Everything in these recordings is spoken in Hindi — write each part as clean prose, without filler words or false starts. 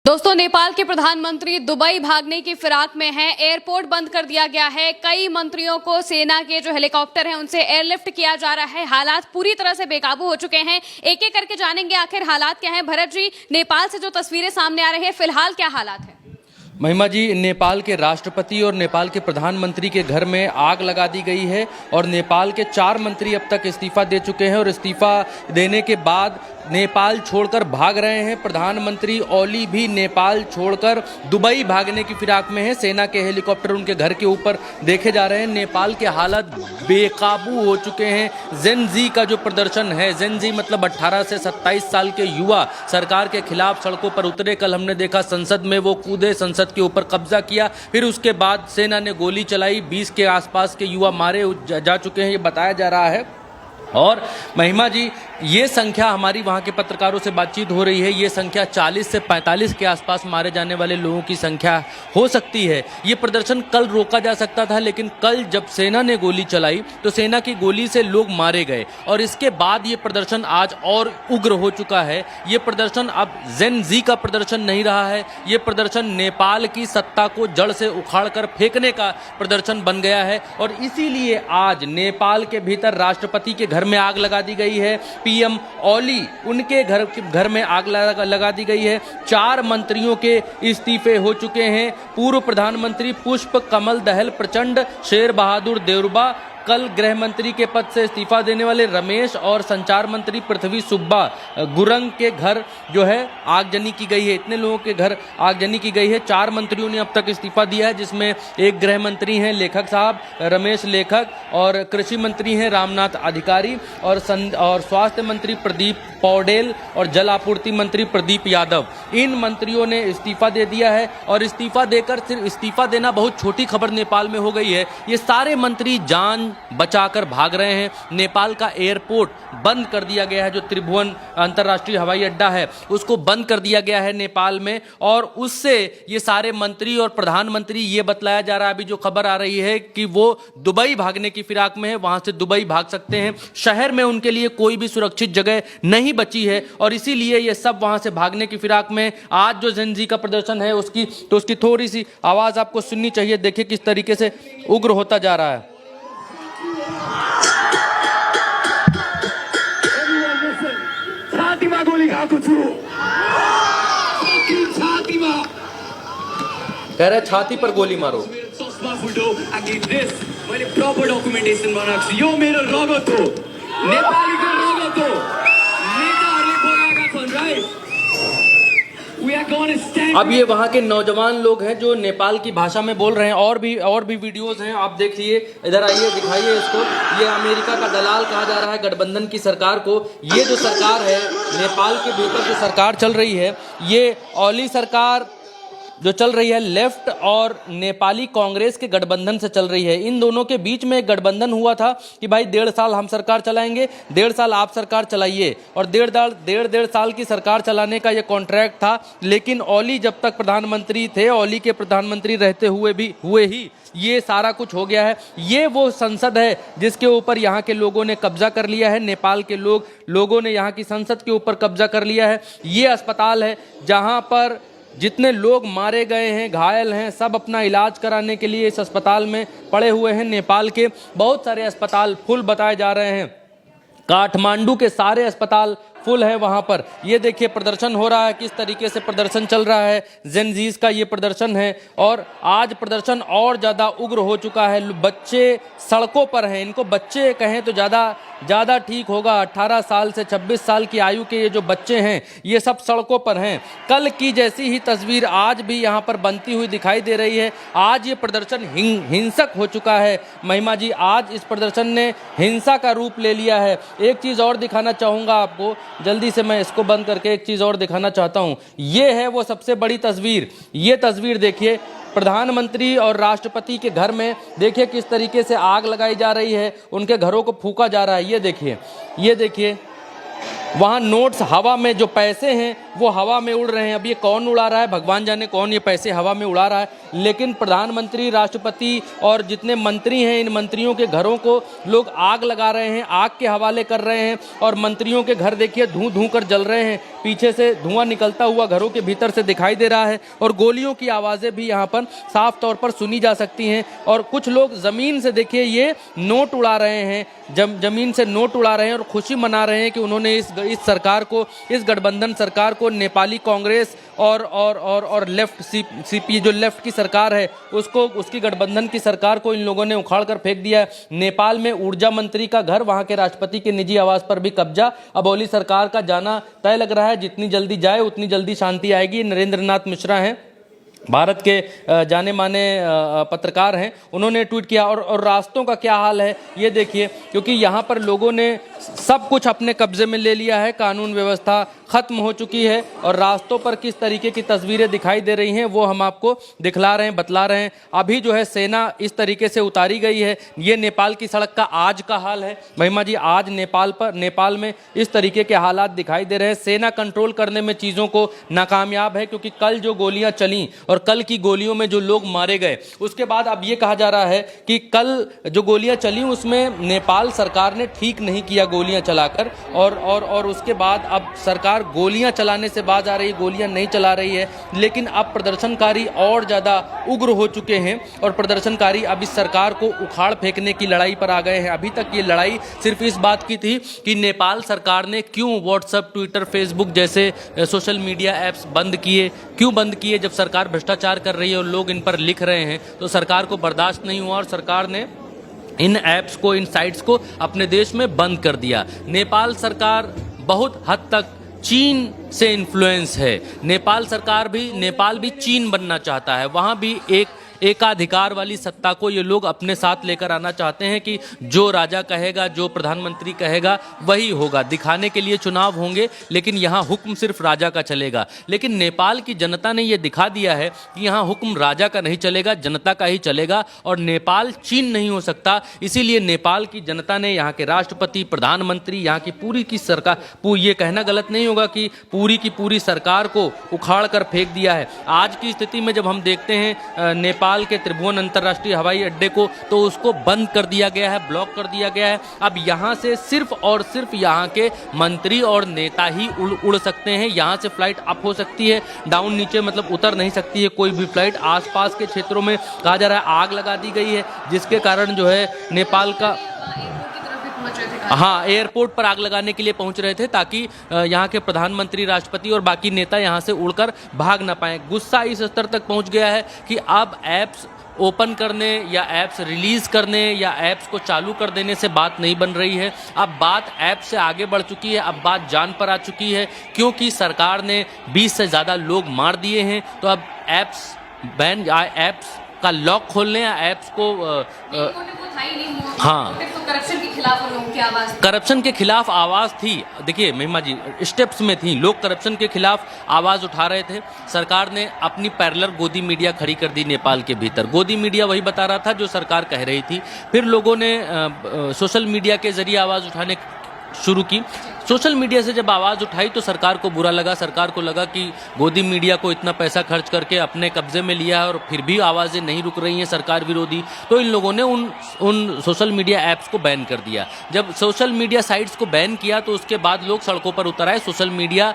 दोस्तों, नेपाल के प्रधानमंत्री दुबई भागने की फिराक में हैं। एयरपोर्ट बंद कर दिया गया है। कई मंत्रियों को सेना के जो हेलीकॉप्टर हैं उनसे एयरलिफ्ट किया जा रहा है। हालात पूरी तरह से बेकाबू हो चुके हैं। एक एक करके जानेंगे आखिर हालात क्या हैं। भरत जी, नेपाल से जो तस्वीरें सामने आ रही है, फिलहाल क्या हालात है? महिमा जी, नेपाल के राष्ट्रपति और नेपाल के प्रधानमंत्री के घर में आग लगा दी गई है और नेपाल के 4 मंत्री अब तक इस्तीफा दे चुके हैं और इस्तीफा देने के बाद नेपाल छोड़कर भाग रहे हैं। प्रधानमंत्री ओली भी नेपाल छोड़कर दुबई भागने की फिराक में है। सेना के हेलीकॉप्टर उनके घर के ऊपर देखे जा रहे हैं। नेपाल के हालात बेकाबू हो चुके हैं। जेन जी का जो प्रदर्शन है, जेन जी मतलब 18 से 27 साल के युवा सरकार के खिलाफ सड़कों पर उतरे। कल हमने देखा संसद में वो कूदे, संसद के ऊपर कब्जा किया, फिर उसके बाद सेना ने गोली चलाई। 20 के आसपास के युवा मारे जा चुके हैं, ये बताया जा रहा है। और महिमा जी, ये संख्या, हमारी वहाँ के पत्रकारों से बातचीत हो रही है, ये संख्या 40 से 45 के आसपास मारे जाने वाले लोगों की संख्या हो सकती है। ये प्रदर्शन कल रोका जा सकता था, लेकिन कल जब सेना ने गोली चलाई तो सेना की गोली से लोग मारे गए और इसके बाद ये प्रदर्शन आज और उग्र हो चुका है। ये प्रदर्शन अब जेन जी का प्रदर्शन नहीं रहा है, ये प्रदर्शन नेपाल की सत्ता को जड़ से उखाड़ कर फेंकने का प्रदर्शन बन गया है। और इसीलिए आज नेपाल के भीतर राष्ट्रपति के घर में आग लगा दी गई है। पीएम ओली, उनके घर में आग लगा दी गई है। 4 मंत्रियों के इस्तीफे हो चुके हैं। पूर्व प्रधानमंत्री पुष्प कमल दहल प्रचंड, शेर बहादुर देउरबा, कल गृह मंत्री के पद से इस्तीफा देने वाले रमेश और संचार मंत्री पृथ्वी सुब्बा गुरंग के घर जो है आगजनी की गई है। इतने लोगों के घर आगजनी की गई है। 4 मंत्रियों ने अब तक इस्तीफा दिया है, जिसमें एक गृह मंत्री हैं लेखक साहब, रमेश लेखक, और कृषि मंत्री हैं रामनाथ अधिकारी, और स्वास्थ्य मंत्री प्रदीप पौडेल, और जल आपूर्ति मंत्री प्रदीप यादव। इन मंत्रियों ने इस्तीफा दे दिया है और इस्तीफा देकर, सिर्फ इस्तीफा देना बहुत छोटी खबर नेपाल में हो गई है। ये सारे मंत्री जान बचाकर भाग रहे हैं। नेपाल का एयरपोर्ट बंद कर दिया गया है, जो त्रिभुवन अंतर्राष्ट्रीय हवाई अड्डा है उसको बंद कर दिया गया है नेपाल में। और उससे ये सारे मंत्री और प्रधानमंत्री, ये बतलाया जा रहा है, अभी जो खबर आ रही है कि वो दुबई भागने की फिराक में है, वहां से दुबई भाग सकते हैं। शहर में उनके लिए कोई भी सुरक्षित जगह नहीं बची है और इसीलिए ये सब वहां से भागने की फिराक में। आज जो जेन जी का प्रदर्शन है उसकी थोड़ी सी आवाज आपको सुननी चाहिए। देखिए किस तरीके से उग्र होता जा रहा है। कह रहे छाती पर गोली मारो। मैले प्रपर डकुमेन्टेसन बनाएको छु। यो मेरो रगत हो, नेपालीको रगत हो। नेताहरूले बनाएका छन्, राइट? अब ये वहाँ के नौजवान लोग हैं जो नेपाल की भाषा में बोल रहे हैं। और भी वीडियोस हैं, आप देखिए, इधर आइए, दिखाइए इसको। ये अमेरिका का दलाल कहा जा रहा है गठबंधन की सरकार को। ये जो सरकार है, नेपाल के भीतर जो सरकार चल रही है, ये ओली सरकार जो चल रही है, लेफ्ट और नेपाली कांग्रेस के गठबंधन से चल रही है। इन दोनों के बीच में एक गठबंधन हुआ था कि भाई 1.5 साल हम सरकार चलाएंगे, 1.5 साल आप सरकार चलाइए, और 1.5 साल की सरकार चलाने का ये कॉन्ट्रैक्ट था। लेकिन ओली जब तक प्रधानमंत्री थे, ओली के प्रधानमंत्री रहते हुए ही ये सारा कुछ हो गया है। ये वो संसद है जिसके ऊपर यहाँ के लोगों ने कब्जा कर लिया है। नेपाल के लोगों ने यहाँ की संसद के ऊपर कब्जा कर लिया है। ये अस्पताल है जहाँ पर जितने लोग मारे गए हैं, घायल हैं, सब अपना इलाज कराने के लिए इस अस्पताल में पड़े हुए हैं। नेपाल के बहुत सारे अस्पताल फुल बताए जा रहे हैं। काठमांडू के सारे अस्पताल फुल है वहाँ पर। ये देखिए प्रदर्शन हो रहा है, किस तरीके से प्रदर्शन चल रहा है। जेन जीज का ये प्रदर्शन है और आज प्रदर्शन और ज़्यादा उग्र हो चुका है। बच्चे सड़कों पर हैं, इनको बच्चे कहें तो ज़्यादा ठीक होगा। 18 साल से 26 साल की आयु के ये जो बच्चे हैं, ये सब सड़कों पर हैं। कल की जैसी ही तस्वीर आज भी यहाँ पर बनती हुई दिखाई दे रही है। आज ये प्रदर्शन हिंसक हो चुका है। महिमा जी, आज इस प्रदर्शन ने हिंसा का रूप ले लिया है। एक चीज़ और दिखाना चाहूँगा आपको, जल्दी से मैं इसको बंद करके एक चीज़ और दिखाना चाहता हूँ। ये है वो सबसे बड़ी तस्वीर। ये तस्वीर देखिए, प्रधानमंत्री और राष्ट्रपति के घर में देखिए किस तरीके से आग लगाई जा रही है, उनके घरों को फूंका जा रहा है। ये देखिए वहाँ नोट्स हवा में, जो पैसे हैं वो हवा में उड़ रहे हैं। अब ये कौन उड़ा रहा है, भगवान जाने कौन ये पैसे हवा में उड़ा रहा है। लेकिन प्रधानमंत्री, राष्ट्रपति और जितने मंत्री हैं, इन मंत्रियों के घरों को लोग आग लगा रहे हैं, आग के हवाले कर रहे हैं। और मंत्रियों के घर देखिए धूं धूं कर जल रहे हैं, पीछे से धुआं निकलता हुआ घरों के भीतर से दिखाई दे रहा है। और गोलियों की आवाज़ें भी यहाँ पर साफ तौर पर सुनी जा सकती हैं। और कुछ लोग ज़मीन से देखिए ये नोट उड़ा रहे हैं, ज़मीन से नोट उड़ा रहे हैं और खुशी मना रहे हैं कि उन्होंने इस सरकार को, इस गठबंधन सरकार को, नेपाली कांग्रेस और लेफ्ट सीपी जो लेफ्ट की सरकार है उसको, उसकी गठबंधन की सरकार को इन लोगों ने उखाड़ कर फेंक दिया है। नेपाल में ऊर्जा मंत्री का घर, वहां के राष्ट्रपति के निजी आवास पर भी कब्जा। अब ओली सरकार का जाना तय लग रहा है। जितनी जल्दी जाए उतनी जल्दी शांति आएगी। नरेंद्र नाथ मिश्रा हैं, भारत के जाने माने पत्रकार हैं, उन्होंने ट्वीट किया। और रास्तों का क्या हाल है ये देखिए, क्योंकि यहाँ पर लोगों ने सब कुछ अपने कब्जे में ले लिया है, कानून व्यवस्था खत्म हो चुकी है। और रास्तों पर किस तरीके की तस्वीरें दिखाई दे रही हैं वो हम आपको दिखला रहे हैं, बतला रहे हैं। अभी जो है सेना इस तरीके से उतारी गई है। ये नेपाल की सड़क का आज का हाल है महिमा जी। आज नेपाल में इस तरीके के हालात दिखाई दे रहे हैं। सेना कंट्रोल करने में चीज़ों को नाकामयाब है, क्योंकि कल जो गोलियां चली और कल की गोलियों में जो लोग मारे गए, उसके बाद अब ये कहा जा रहा है कि कल जो गोलियां चली उसमें नेपाल सरकार ने ठीक नहीं किया गोलियां चलाकर। और उसके बाद अब सरकार गोलियां चलाने से बाज आ रही है, गोलियां नहीं चला रही है। लेकिन अब प्रदर्शनकारी और ज़्यादा उग्र हो चुके हैं और प्रदर्शनकारी अब इस सरकार को उखाड़ फेंकने की लड़ाई पर आ गए हैं। अभी तक ये लड़ाई सिर्फ इस बात की थी कि नेपाल सरकार ने क्यों व्हाट्सएप, ट्विटर, फेसबुक जैसे सोशल मीडिया ऐप्स बंद किए, क्यों बंद किए। जब सरकार भ्रष्टाचार कर रही है और लोग इन पर लिख रहे हैं तो सरकार को बर्दाश्त नहीं हुआ और सरकार ने इन ऐप्स को, इन साइट्स को अपने देश में बंद कर दिया। नेपाल सरकार बहुत हद तक चीन से इन्फ्लुएंस है। नेपाल भी चीन बनना चाहता है। वहाँ भी एक एकाधिकार वाली सत्ता को ये लोग अपने साथ लेकर आना चाहते हैं कि जो राजा कहेगा, जो प्रधानमंत्री कहेगा वही होगा। दिखाने के लिए चुनाव होंगे, लेकिन यहाँ हुक्म सिर्फ राजा का चलेगा। लेकिन नेपाल की जनता ने ये दिखा दिया है कि यहाँ हुक्म राजा का नहीं चलेगा, जनता का ही चलेगा। और नेपाल चीन नहीं हो सकता। इसीलिए नेपाल की जनता ने, यहाँ के राष्ट्रपति, प्रधानमंत्री, यहाँ की पूरी की सरकार, ये कहना गलत नहीं होगा कि पूरी की पूरी सरकार को उखाड़ कर फेंक दिया है। आज की स्थिति में जब हम देखते हैं नेपाल के त्रिभुवन अंतर्राष्ट्रीय हवाई अड्डे को, तो उसको बंद कर दिया गया है, ब्लॉक कर दिया गया है। अब यहाँ से सिर्फ और सिर्फ यहाँ के मंत्री और नेता ही उड़ सकते हैं। यहाँ से फ्लाइट अप हो सकती है, डाउन नीचे मतलब उतर नहीं सकती है कोई भी फ्लाइट। आसपास के क्षेत्रों में कहा जा रहा है आग लगा दी गई है, जिसके कारण जो है नेपाल का, हाँ, एयरपोर्ट पर आग लगाने के लिए पहुंच रहे थे ताकि यहाँ के प्रधानमंत्री, राष्ट्रपति और बाकी नेता यहाँ से उड़कर भाग ना पाएं। गुस्सा इस स्तर तक पहुंच गया है कि अब ऐप्स ओपन करने या ऐप्स रिलीज करने या ऐप्स को चालू कर देने से बात नहीं बन रही है। अब बात ऐप से आगे बढ़ चुकी है, अब बात जान पर आ चुकी है, क्योंकि सरकार ने 20 से ज़्यादा लोग मार दिए हैं। तो अब ऐप्स बैन, ऐप्स का लॉक खोलने या ऐप्स को हाँ, करप्शन के खिलाफ लोगों की आवाज, करप्शन के खिलाफ आवाज़ थी। देखिए महिमा जी, स्टेप्स में थी, लोग करप्शन के खिलाफ आवाज़ उठा रहे थे। सरकार ने अपनी पैरेलल गोदी मीडिया खड़ी कर दी नेपाल के भीतर। गोदी मीडिया वही बता रहा था जो सरकार कह रही थी। फिर लोगों ने सोशल मीडिया के जरिए आवाज़ उठाने शुरू की। सोशल मीडिया से जब आवाज़ उठाई तो सरकार को बुरा लगा। सरकार को लगा कि गोदी मीडिया को इतना पैसा खर्च करके अपने कब्जे में लिया है और फिर भी आवाज़ें नहीं रुक रही हैं सरकार विरोधी। तो इन लोगों ने उन सोशल मीडिया ऐप्स को बैन कर दिया। जब सोशल मीडिया साइट्स को बैन किया तो उसके बाद लोग सड़कों पर उतर आए सोशल मीडिया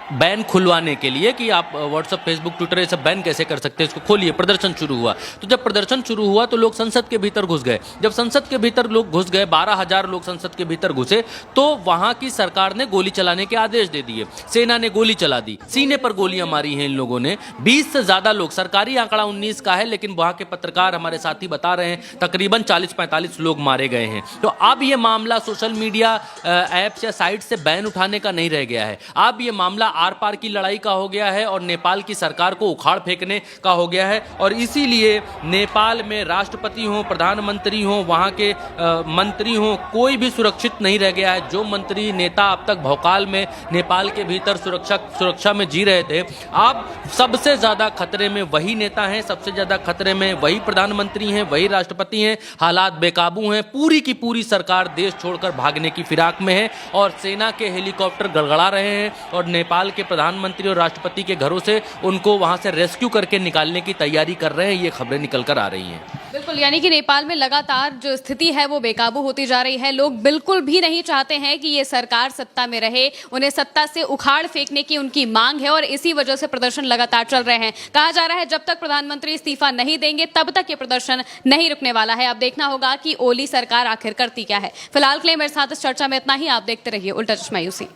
बैन खुलवाने के लिए कि आप व्हाट्सएप, फेसबुक, ट्विटर ये सब बैन कैसे कर सकते हैं, इसको खोलिए। प्रदर्शन शुरू हुआ। तो जब प्रदर्शन शुरू हुआ तो लोग संसद के भीतर घुस गए। जब संसद के भीतर लोग घुस गए, 12,000 लोग संसद के भीतर घुसे, तो वहां की सरकार ने गोली चलाने के आदेश दे दिए। सेना ने गोली चला दी, सीने पर गोलियां मारी हैं इन लोगों ने। 20 से ज़्यादा लोग, सरकारी आंकड़ा 19 का है, लेकिन वहां के पत्रकार, हमारे साथी बता रहे हैं तकरीबन 40-45 लोग मारे गए हैं। तो अब ये मामला सोशल मीडिया ऐप्स या साइट से बैन उठाने का नहीं रह गया है। अब ये मामला आर पार की लड़ाई का हो गया है और नेपाल की सरकार को उखाड़ फेंकने का हो गया है। और इसीलिए नेपाल में राष्ट्रपति हो, प्रधानमंत्री हो, वहाँ के मंत्री हो, कोई भी सुरक्षित नहीं रह गया है। जो मंत्री नेता अब तक भौकाल में नेपाल के भीतर सुरक्षा में जी रहे थे, अब सबसे ज्यादा खतरे में वही नेता हैं, सबसे ज्यादा खतरे में वही प्रधानमंत्री हैं, वही राष्ट्रपति हैं। हालात बेकाबू हैं, पूरी की पूरी सरकार देश छोड़कर भागने की फिराक में है और सेना के हेलीकॉप्टर गड़गड़ा रहे हैं और नेपाल के प्रधानमंत्री और राष्ट्रपति के घरों से उनको वहां से रेस्क्यू करके निकालने की तैयारी कर रहे हैं। ये खबरें निकल कर आ रही हैं। बिल्कुल, यानी कि नेपाल में लगातार जो स्थिति है वो बेकाबू होती जा रही है। लोग बिल्कुल भी नहीं चाहते हैं कि ये सरकार सत्ता में रहे, उन्हें सत्ता से उखाड़ फेंकने की उनकी मांग है और इसी वजह से प्रदर्शन लगातार चल रहे हैं। कहा जा रहा है जब तक प्रधानमंत्री इस्तीफा नहीं देंगे तब तक ये प्रदर्शन नहीं रुकने वाला है। अब देखना होगा कि ओली सरकार आखिर करती क्या है। फिलहाल के लिए मेरे साथ इस चर्चा में इतना ही। आप देखते रहिए उल्टा चश्मा यूसी।